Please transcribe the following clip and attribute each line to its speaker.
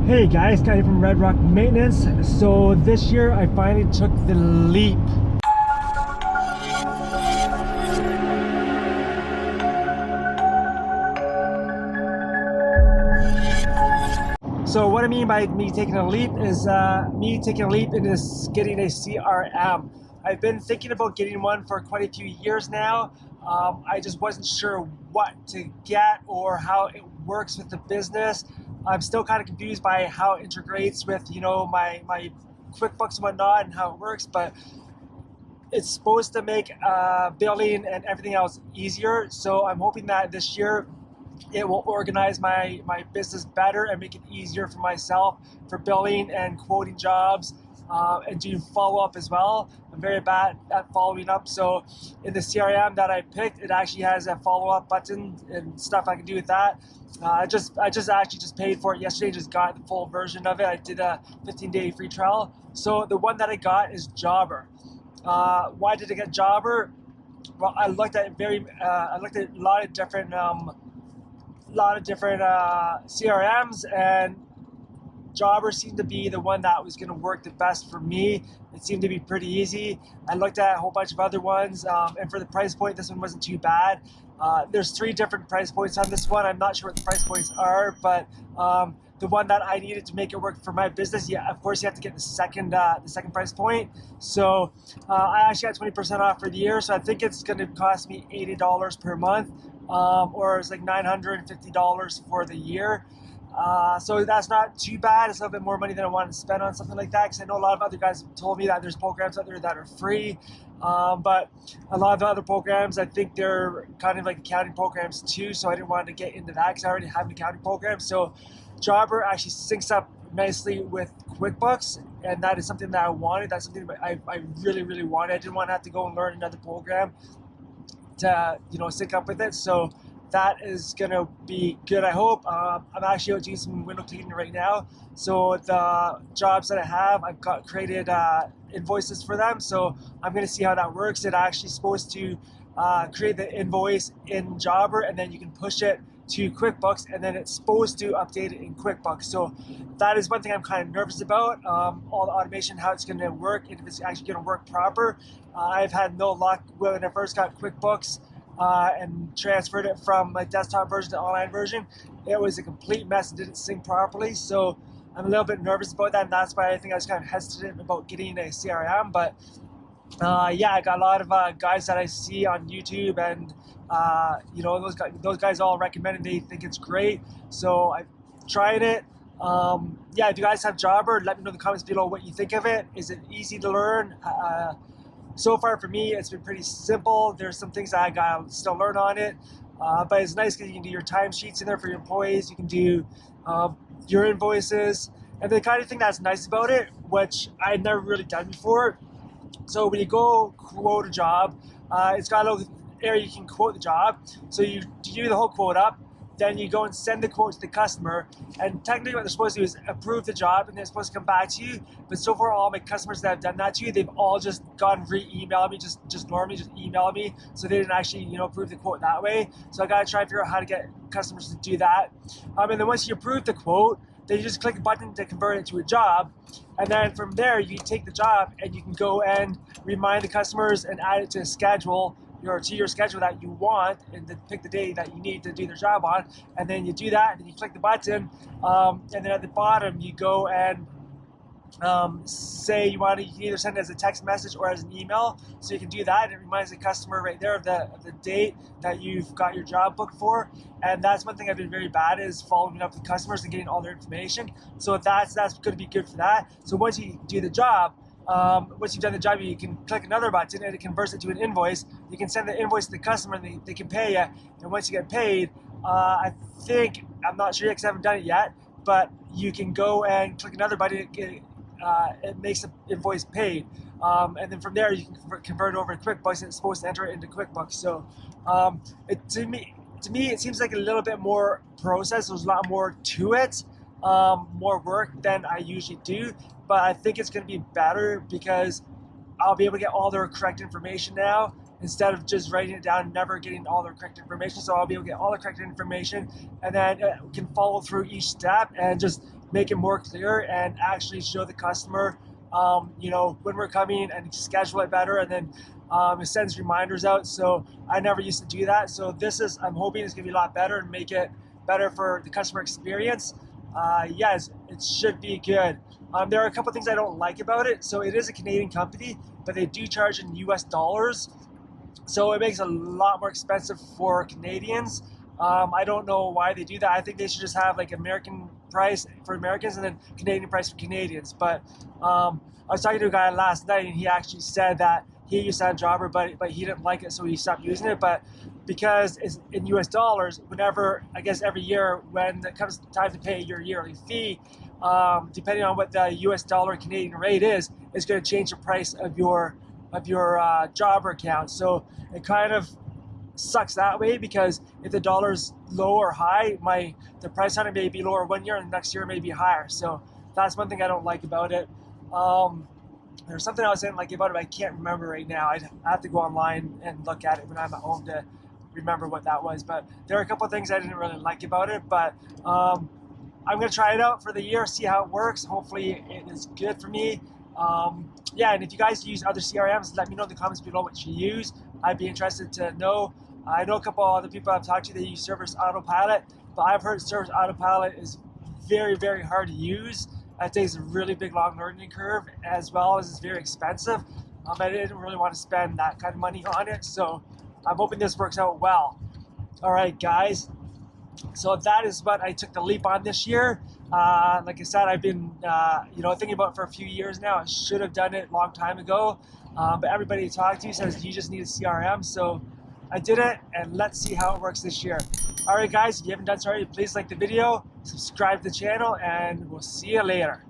Speaker 1: Hey guys, Scotty from Red Rock Maintenance. So this year I finally took the leap. So what I mean by me taking a leap is me taking a leap into getting a CRM. I've been thinking about getting one for quite a few years now. I just wasn't sure what to get or how it works with the business. I'm still kind of confused by how it integrates with, my QuickBooks and whatnot and how it works, but it's supposed to make billing and everything else easier. So I'm hoping that this year it will organize my business better and make it easier for myself for billing and quoting jobs and doing follow-up as well. I'm very bad at following up. So in the CRM that I picked, it actually has a follow-up button and stuff I can do with that. I just actually paid for it yesterday, just got the full version of it. I did a 15-day free trial. So the one that I got is Jobber. Why did I get Jobber? Well, I looked at a lot of different CRMs, and Jobber seemed to be the one that was going to work the best for me. It seemed to be pretty easy. I looked at a whole bunch of other ones, and for the price point, this one wasn't too bad. There's 3 different price points on this one. I'm not sure what the price points are, but the one that I needed to make it work for my business, yeah, of course you have to get the second price point. So I actually got 20% off for the year, so I think it's going to cost me $80 per month, or it's like $950 for the year. So that's not too bad. It's a little bit more money than I wanted to spend on something like that, because I know a lot of other guys have told me that there's programs out there that are free, but a lot of the other programs, I think they're kind of like accounting programs too, so I didn't want to get into that because I already have an accounting program. So Jobber actually syncs up nicely with QuickBooks, and that is something that I wanted. That's something that I really, really wanted. I didn't want to have to go and learn another program to sync up with it. So that is gonna be good, I hope. I'm actually out doing some window cleaning right now. So the jobs that I have, I've got created invoices for them. So I'm gonna see how that works. It's actually supposed to create the invoice in Jobber, and then you can push it to QuickBooks, and then it's supposed to update it in QuickBooks. So that is one thing I'm kind of nervous about, all the automation, how it's gonna work, and if it's actually gonna work proper. I've had no luck when I first got QuickBooks and transferred it from my desktop version to online version. It was a complete mess. It didn't sync properly, so I'm a little bit nervous about that, and that's why I think I was kind of hesitant about getting a CRM. But yeah, I got a lot of guys that I see on YouTube, and those guys all recommend it. They think it's great, so I've tried it. Yeah, if you guys have Jobber, let me know in the comments below what you think of it. Is it easy to learn? So far for me, it's been pretty simple. There's some things that I gotta still learn on it, but it's nice because you can do your timesheets in there for your employees. You can do your invoices, and the kind of thing that's nice about it, which I'd never really done before. So when you go quote a job, it's got a little area you can quote the job. So you do the whole quote up, then you go and send the quote to the customer, and technically what they're supposed to do is approve the job, and they're supposed to come back to you. But so far, all my customers that have done that to you, they've all just gone re-email me, just normally just email me, so they didn't actually approve the quote that way. So I gotta try to figure out how to get customers to do that. And then once you approve the quote, then you just click a button to convert it to a job, and then from there you take the job and you can go and remind the customers and add it to a schedule, or to your schedule that you want, and then pick the day that you need to do their job on, and then you do that, and then you click the button, and then at the bottom you go and say you can either send it as a text message or as an email. So you can do that, and it reminds the customer right there of the date that you've got your job booked for. And that's one thing I've been very bad is following up with customers and getting all their information. So that's going to be good for that. So once you do the job, once you've done the job, you can click another button and it converts it to an invoice. You can send the invoice to the customer, and they can pay you. And once you get paid, I'm not sure because I haven't done it yet, but you can go and click another button. It makes the invoice paid, and then from there you can convert it over to QuickBooks, and it's supposed to enter it into QuickBooks. So to me it seems like a little bit more process. There's a lot more to it, more work than I usually do, but I think it's going to be better because I'll be able to get all their correct information now, instead of just writing it down and never getting all the correct information. So I'll be able to get all the correct information, and then can follow through each step and just make it more clear and actually show the customer, you know, when we're coming, and schedule it better, and then it sends reminders out. So I never used to do that. So this is, I'm hoping it's gonna be a lot better and make it better for the customer experience. Yes, it should be good. There are a couple things I don't like about it. So it is a Canadian company, but they do charge in US dollars. So it makes it a lot more expensive for Canadians. I don't know why they do that. I think they should just have like American price for Americans and then Canadian price for Canadians. But I was talking to a guy last night, and he actually said that he used to have Jobber, but he didn't like it, so he stopped using it. But because it's in US dollars, whenever, I guess every year when it comes time to pay your yearly fee, depending on what the US dollar Canadian rate is, it's going to change the price of your Jobber account. So it kind of sucks that way, because if the dollar's low or high, the price on it may be lower one year and the next year may be higher. So that's one thing I don't like about it. There's something else I didn't like about it, but I can't remember right now. I have to go online and look at it when I'm at home to remember what that was. But there are a couple of things I didn't really like about it, but I'm going to try it out for the year, see how it works. Hopefully it is good for me. Yeah, and if you guys use other CRMs, let me know in the comments below what you use. I'd be interested to know. I know a couple of other people I've talked to, they use Service Autopilot, but I've heard Service Autopilot is very, very hard to use. It takes a really big, long learning curve, as well as it's very expensive. I didn't really want to spend that kind of money on it, so I'm hoping this works out well. All right, guys. So that is what I took the leap on this year. Like I said, I've been you know, thinking about it for a few years now. I should have done it a long time ago, but everybody I talk to says you just need a CRM. So I did it, and let's see how it works this year. All right, guys, if you haven't done so already, please like the video, subscribe to the channel, and we'll see you later.